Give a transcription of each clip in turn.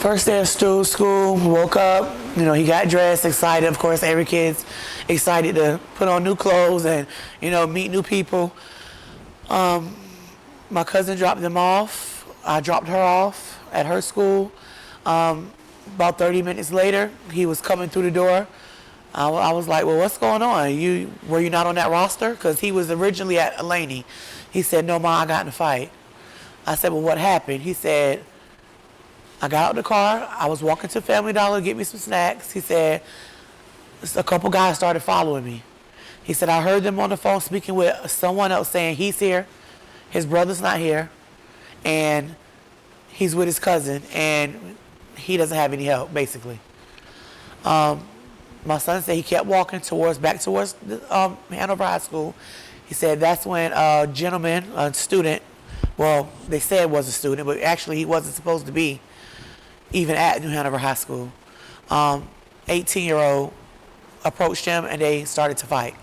First day of school, woke up, he got dressed, excited. Of course, every kid's excited to put on new clothes and, meet new people. My cousin dropped them off. I dropped her off at her school. About 30 minutes later, he was coming through the door. I was like, well, what's going on? Were you not on that roster? Because he was originally at Elaney. He said, no, Ma, I got in a fight. I said, well, what happened? He said, I got out of the car. I was walking to Family Dollar to get me some snacks. He said, a couple guys started following me. He said, I heard them on the phone speaking with someone else saying he's here, his brother's not here, and he's with his cousin, and he doesn't have any help, basically. My son said he kept walking back towards Hanover High School. He said that's when a gentleman, a student, well, they said was a student, but actually he wasn't supposed to be even at New Hanover High School. 18-year-old approached him and they started to fight.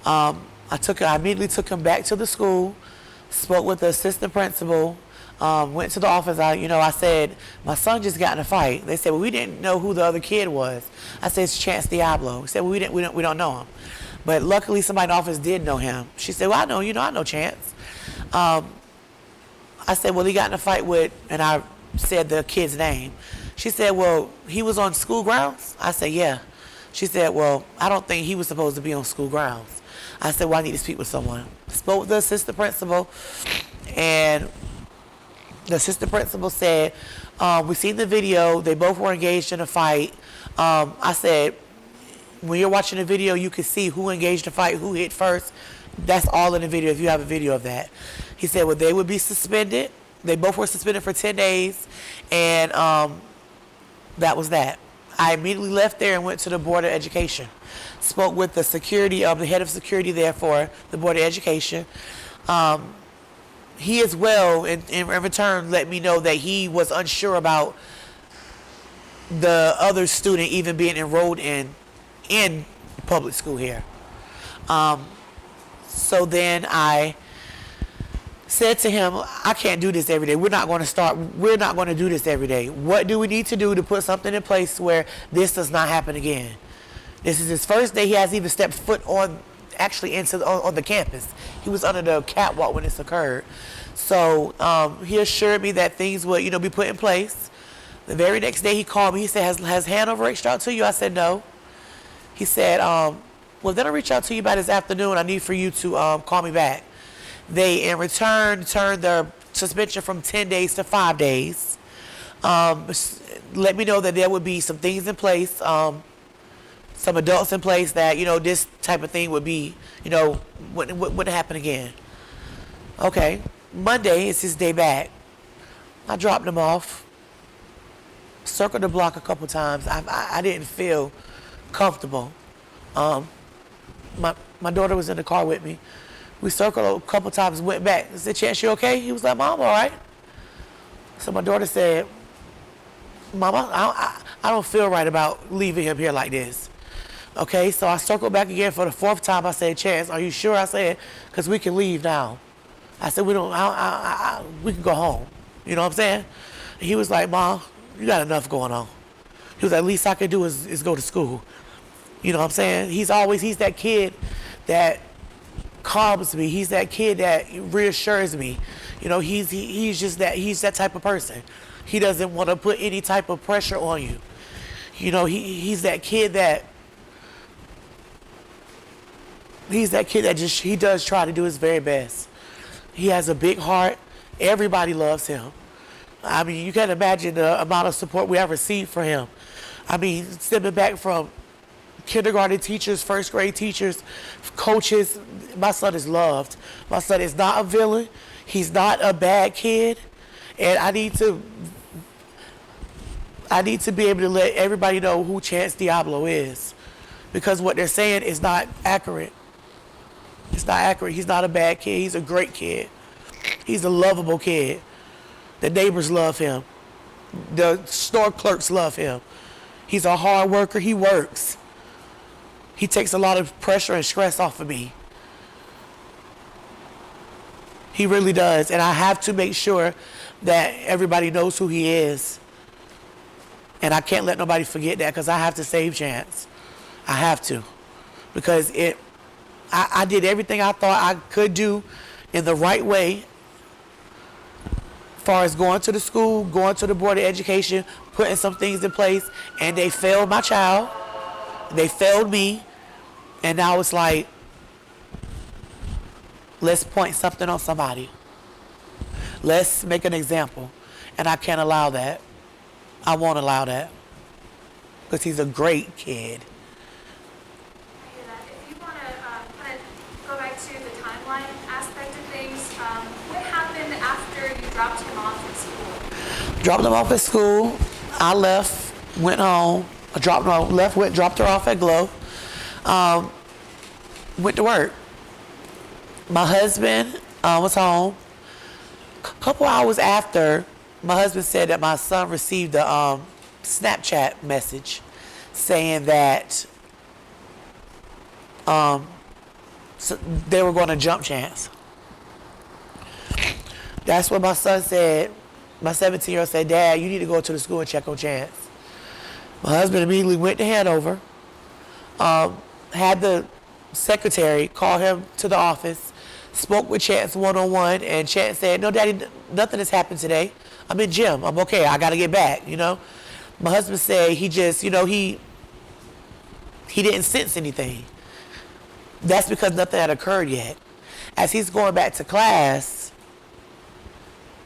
I immediately took him back to the school, spoke with the assistant principal, went to the office. I said, my son just got in a fight. They said, well, we didn't know who the other kid was. I said, it's Chance Deablo. He said, well, we don't know him. But luckily somebody in the office did know him. She said, well, I know Chance. I said, well, he got in a fight with, and I said the kid's name. She said, well, he was on school grounds? I said, yeah. She said, well, I don't think he was supposed to be on school grounds. I said, well, I need to speak with someone. Spoke with the assistant principal, and the assistant principal said, we seen the video. They both were engaged in a fight. I said, when you're watching the video, you can see who engaged the fight, who hit first. That's all in the video if you have a video of that. He said, well, they would be suspended. They both were suspended for 10 days, and that was that. I immediately left there and went to the Board of Education. Spoke with the the head of security there for the Board of Education. He as well, in return, let me know that he was unsure about the other student even being enrolled in public school here. So then I said to him, I can't do this every day. We're not going to do this every day. What do we need to do to put something in place where this does not happen again? This is his first day he hasn't even stepped foot on the campus. He was under the catwalk when this occurred. So he assured me that things would, be put in place. The very next day he called me. He said, has Hanover reached out to you? I said, no. He said, well, then I'll reach out to you by this afternoon. I need for you to call me back. They, in return, turned their suspension from 10 days to 5 days. Let me know that there would be some things in place, some adults in place that, this type of thing would be, wouldn't happen again. Okay, Monday is his day back. I dropped him off, circled the block a couple times. I didn't feel comfortable. My daughter was in the car with me. We circled a couple times, went back. I said, Chance, you okay? He was like, Mom, all right. So my daughter said, Mama, I don't feel right about leaving him here like this. Okay, so I circled back again for the fourth time. I said, Chance, are you sure? I said, because we can leave now. I said, we can go home. You know what I'm saying? And he was like, Mom, you got enough going on. He was like, least I can do is go to school. You know what I'm saying? He's that kid that calms me. He's that kid that reassures me. He's that type of person. He doesn't want to put any type of pressure on you. He's that kid that he does try to do his very best. He has a big heart. Everybody loves him. I mean, you can't imagine the amount of support we have received for him. I mean, stepping back from kindergarten teachers, first grade teachers, coaches, my son is loved. My son is not a villain. He's not a bad kid. And I need to be able to let everybody know who Chance Deablo is. Because what they're saying is not accurate. It's not accurate. He's not a bad kid. He's a great kid. He's a lovable kid. The neighbors love him. The store clerks love him. He's a hard worker. He works. He takes a lot of pressure and stress off of me. He really does. And I have to make sure that everybody knows who he is. And I can't let nobody forget that because I have to save Chance. I have to. Because I did everything I thought I could do in the right way, as far as going to the school, going to the Board of Education, putting some things in place, and they failed my child. They failed me. And now it's like, let's point something on somebody. Let's make an example. And I can't allow that. I won't allow that. Because he's a great kid. If you want to kind of go back to the timeline aspect of things, what happened after you dropped him off at school? Dropped him off at school. I left, went home. Dropped her off at Glow. Went to work. My husband was home. A couple hours after, my husband said that my son received a Snapchat message saying that so they were going to jump Chance. That's what my son said. My 17-year-old said, "Dad, you need to go to the school and check on Chance." My husband immediately went to Hanover, had the secretary call him to the office, spoke with Chance one-on-one, and Chance said, "No, Daddy, nothing has happened today. I'm in gym. I'm okay. I got to get back, My husband said he just, he didn't sense anything. That's because nothing had occurred yet. As he's going back to class,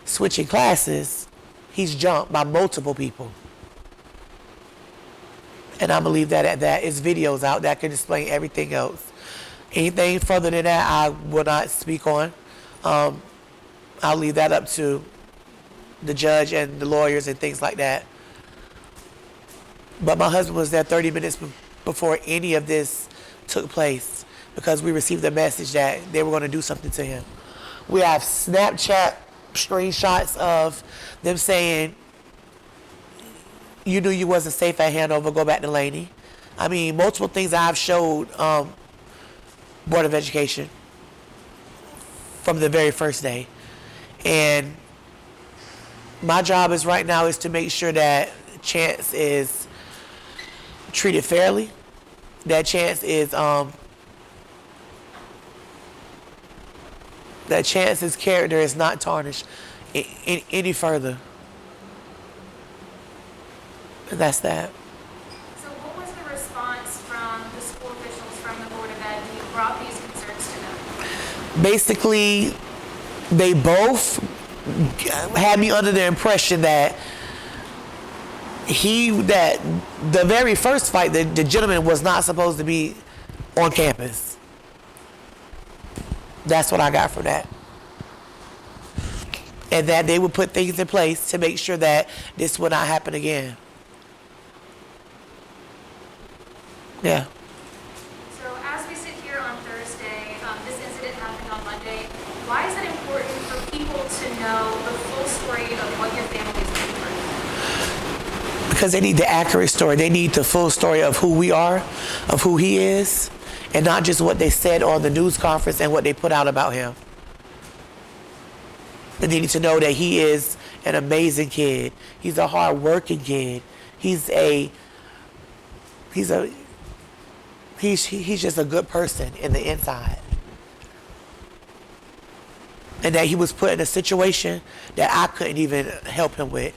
switching classes, he's jumped by multiple people. And I'm going to leave that at that. It's videos out that can explain everything else. Anything further than that, I will not speak on. I'll leave that up to the judge and the lawyers and things like that. But my husband was there 30 minutes before any of this took place because we received a message that they were going to do something to him. We have Snapchat screenshots of them saying, "You knew you wasn't safe at Hanover, go back to Laney." I mean, multiple things I've showed Board of Education from the very first day. And my job is right now is to make sure that Chance is treated fairly, that Chance is that Chance's character is not tarnished any further. And that's that. So what was the response from the school officials from the Board of Ed when you brought these concerns to them? Basically, they both had me under the impression that the very first fight, the gentleman was not supposed to be on campus. That's what I got from that. And that they would put things in place to make sure that this would not happen again. Yeah. So as we sit here on Thursday, this incident happened on Monday. Why is it important for people to know the full story of what your family is going through? Because they need the accurate story. They need the full story of who we are, of who he is, and not just what they said on the news conference and what they put out about him. They need to know that he is an amazing kid. He's a hard-working kid. He's just a good person in the inside. And that he was put in a situation that I couldn't even help him with.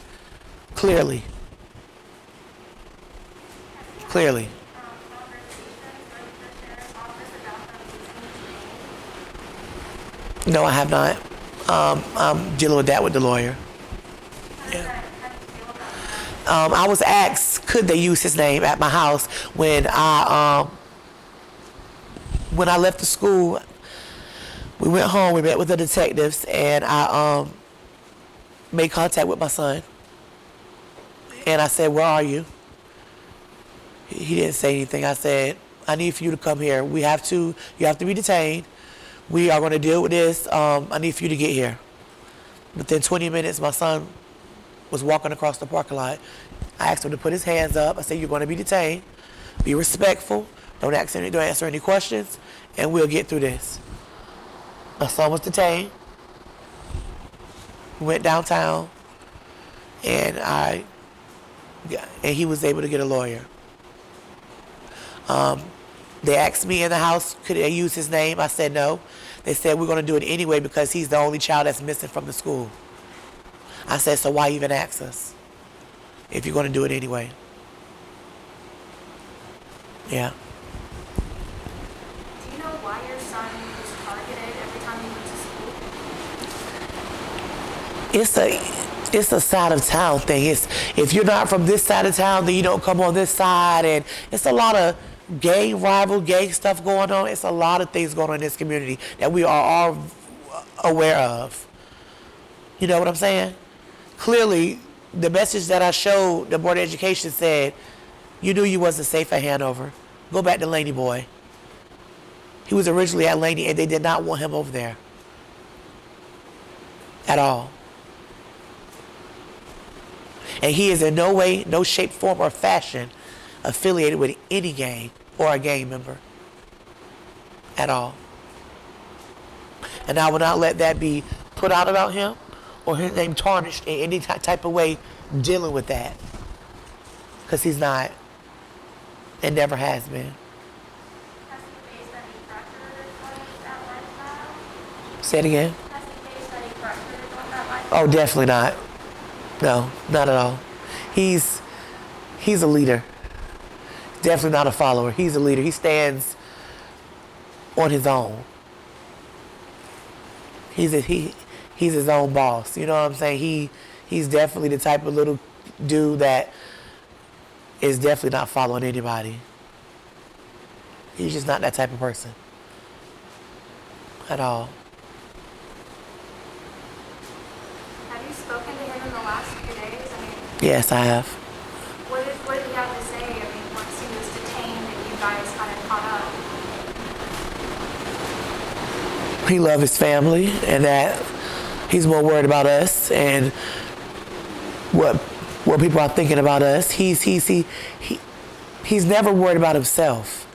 Clearly. No, I have not. I'm dealing with that with the lawyer. Yeah. I was asked, could they use his name at my house when I left the school. We went home, we met with the detectives, and I made contact with my son. And I said, "Where are you?" He didn't say anything. I said, "I need for you to come here. You have to be detained. We are going to deal with this. I need for you to get here." Within 20 minutes, my son was walking across the parking lot. I asked him to put his hands up. I said, "You're going to be detained. Be respectful. Don't answer any questions, and we'll get through this." My son was detained. We went downtown, and I Yeah, and he was able to get a lawyer. They asked me in the house, could I use his name? I said no. They said we're going to do it anyway because he's the only child that's missing from the school. I said, so why even ask us if you're going to do it anyway? Yeah. Do you know why your son was targeted every time he went to school? It's a side of town thing. If you're not from this side of town, then you don't come on this side, and it's a lot of gang stuff going on. It's a lot of things going on in this community that we are all aware of. You know what I'm saying? Clearly, the message that I showed the Board of Education said, you knew you wasn't safe at Hanover. Go back to Laney Boy. He was originally at Laney, and they did not want him over there at all. And he is in no way, no shape, form, or fashion affiliated with any gang or a gang member at all. And I will not let that be put out about him or his name tarnished in any type of way dealing with that. Because he's not and never has been. Has he faced any pressure on that lifestyle? Say it again. Has he faced any pressure on that lifestyle? Oh, definitely not. No, not at all. He's a leader. Definitely not a follower. He's a leader. He stands on his own. He's his own boss. You know what I'm saying? He's definitely the type of little dude that is definitely not following anybody. He's just not that type of person at all. Have you spoken to him in the last few days? I mean, Yes, I have. what did he have to say? I mean, once he was detained and you guys kind of caught up? He loves his family and that he's more worried about us and what people are thinking about us. He's never worried about himself.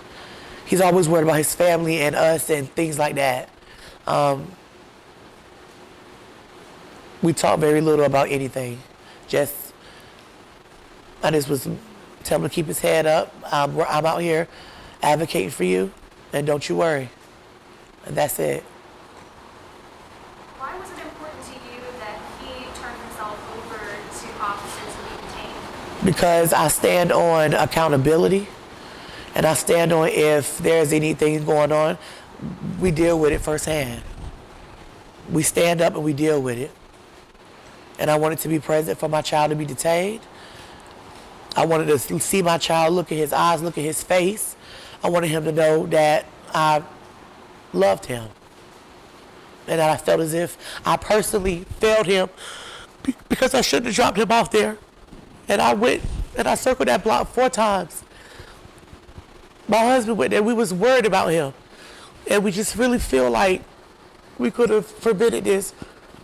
He's always worried about his family and us and things like that. We talk very little about anything. I just was telling him to keep his head up. I'm out here advocating for you, and don't you worry. And that's it. Why was it important to you that he turned himself over to officers to be detained? Because I stand on accountability, and I stand on if there's anything going on, we deal with it firsthand. We stand up and we deal with it. And I wanted to be present for my child to be detained. I wanted to see my child, look at his eyes, look at his face. I wanted him to know that I loved him. And that I felt as if I personally failed him because I shouldn't have dropped him off there. And I went and I circled that block 4 times. My husband went there. We was worried about him. And we just really feel like we could have prevented this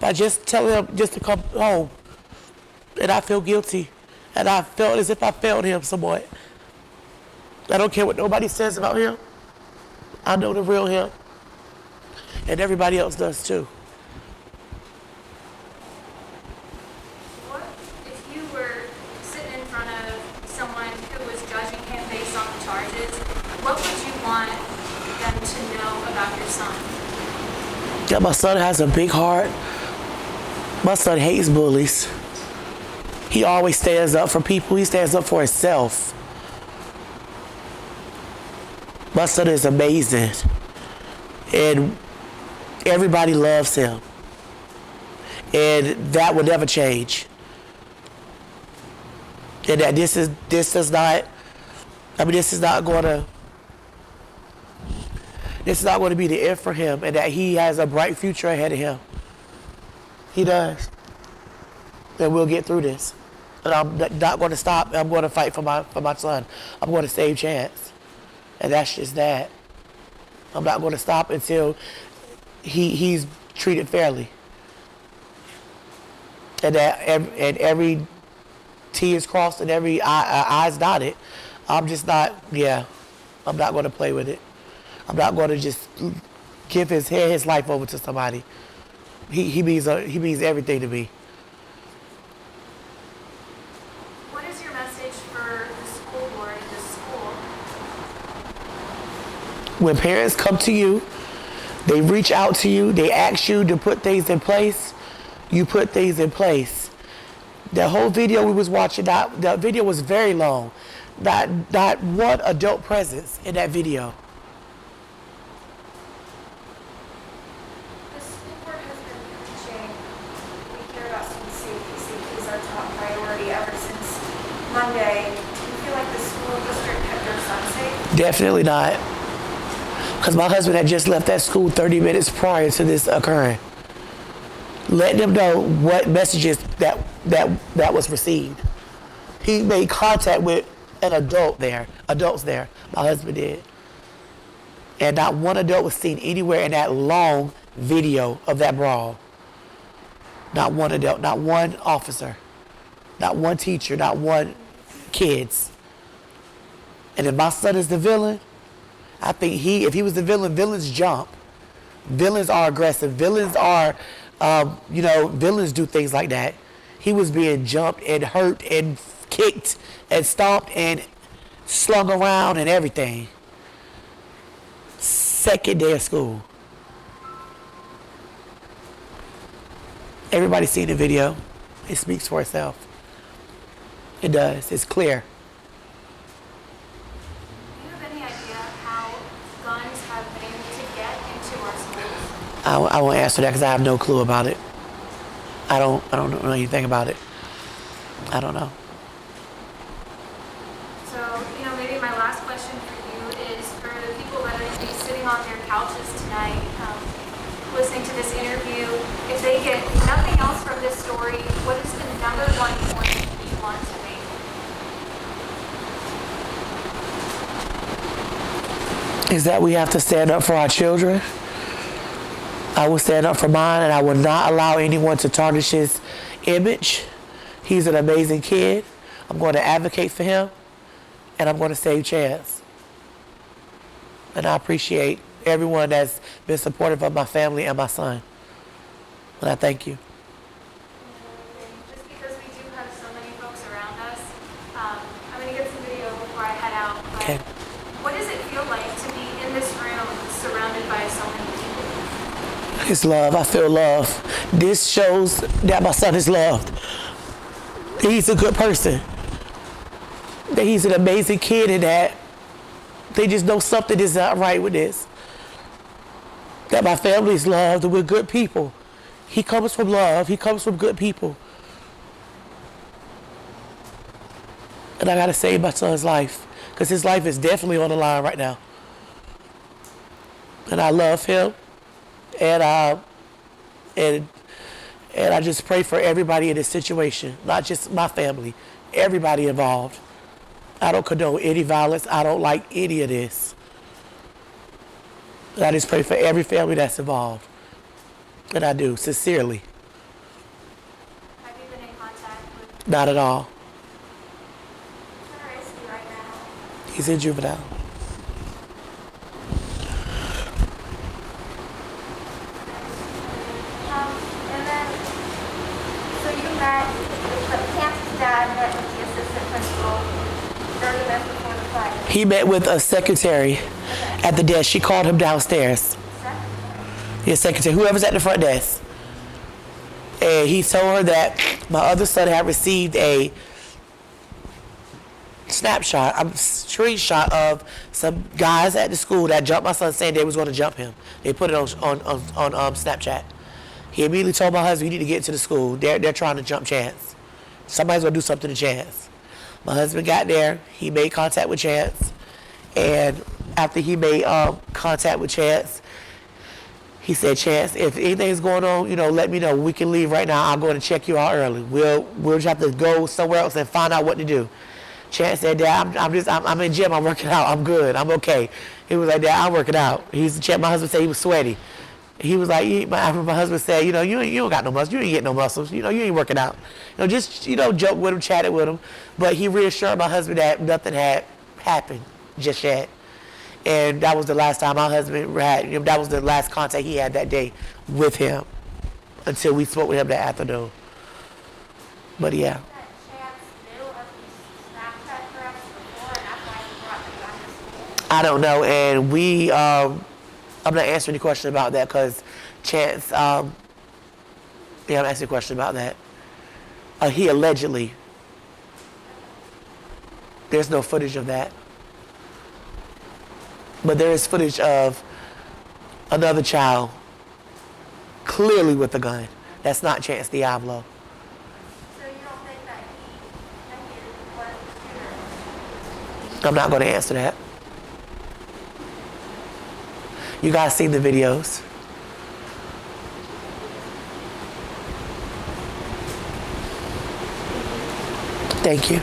by just telling him just to come home. And I feel guilty. And I felt as if I failed him somewhat. I don't care what nobody says about him. I know the real him. And everybody else does too. What if you were sitting in front of someone who was judging him based on the charges? What would you want them to know about your son? Yeah, my son has a big heart. My son hates bullies. He always stands up for people. He stands up for himself. My son is amazing. And everybody loves him. And that will never change. And that this is not going to be the end for him, and that he has a bright future ahead of him. He does. And we'll get through this. And I'm not going to stop. I'm going to fight for my son. I'm going to save Chance. And that's just that. I'm not going to stop until he's treated fairly. And that every T is crossed and every I is dotted. I'm not going to play with it. I'm not going to just give his life over to somebody. He means everything to me. What is your message When parents come to you, they reach out to you, they ask you to put things in place, you put things in place. The whole video we was watching, that video was very long. Not one adult presence in that video. The school board has been preaching, we care about student safety, safety is our top priority ever since Monday. Do you feel like the school district kept their son safe? Definitely not. Because my husband had just left that school 30 minutes prior to this occurring. Letting them know what messages that was received. He made contact with an adults there. My husband did. And not one adult was seen anywhere in that long video of that brawl. Not one adult, not one officer, not one teacher, not one kids. And if my son is the villain, I think if he was the villain, villains jump. Villains are aggressive. Villains are, villains do things like that. He was being jumped and hurt and kicked and stomped and slung around and everything. Second day of school. Everybody's seen the video. It speaks for itself. It does. It's clear. Do you have any idea how guns have been able to get into our schools? I won't answer that because I have no clue about it. I don't know anything about it. I don't know. So, maybe my last question for you is for the people that are going to be sitting on their couches tonight, listening to this interview, if they get nothing else from this story, what is the number one point you want to make? Is that we have to stand up for our children. I will stand up for mine, and I will not allow anyone to tarnish his image. He's an amazing kid. I'm going to advocate for him, and I'm going to save Chance. And I appreciate everyone that's been supportive of my family and my son. And I thank you. Just because we do have so many folks around us, I'm going to get some video before I head out. But Okay. what does it feel like to be in this room surrounded by so many people? It's love. I feel love. This shows that my son is loved. That he's a good person. That he's an amazing kid, and that they just know something is not right with this. That my family is loved and we're good people. He comes from love. He comes from good people. And I gotta save my son's life, because his life is definitely on the line right now. And I love him. And I just pray for everybody in this situation, not just my family, everybody involved. I don't condone any violence. I don't like any of this. And I just pray for every family that's involved. And I do, sincerely. Have you been in contact with? Not at all. Where is he right now? He's in juvenile. And then, so you met with Chance's dad, met with the assistant principal 30 minutes before the fight. He met with a secretary at the desk. She called him downstairs. His secretary, whoever's at the front desk. And he told her that my other son had received a screenshot of some guys at the school that jumped my son, saying they was going to jump him. They put it on Snapchat. He immediately told my husband, "You need to get to the school. They're trying to jump Chance. Somebody's going to do something to Chance." My husband got there. He made contact with Chance. And after he made contact with Chance, he said, "Chance, if anything's going on, let me know. We can leave right now. I'll go and check you out early. We'll just have to go somewhere else and find out what to do." Chance said, "Dad, I'm in gym. I'm working out. I'm good. I'm okay." He was like, "Dad, I'm working out." My husband said he was sweaty. He was like, my husband said, you don't got no muscles. You ain't get no muscles. You ain't working out. Just joke with him, chatted with him. But he reassured my husband that nothing had happened just yet. And that was the last time my husband that was the last contact he had that day with him until we spoke with him that afternoon. But yeah. That Chance knew of these Snapchat threats before and that's why he brought the gun to school. I don't know, and I'm not answering any question about that because Chance, I'm asking a question about that. He allegedly, there's no footage of that. But there is footage of another child clearly with a gun. That's not Chance Deablo. So you don't think that he was the shooter? I'm not going to answer that. You guys seen the videos. Thank you.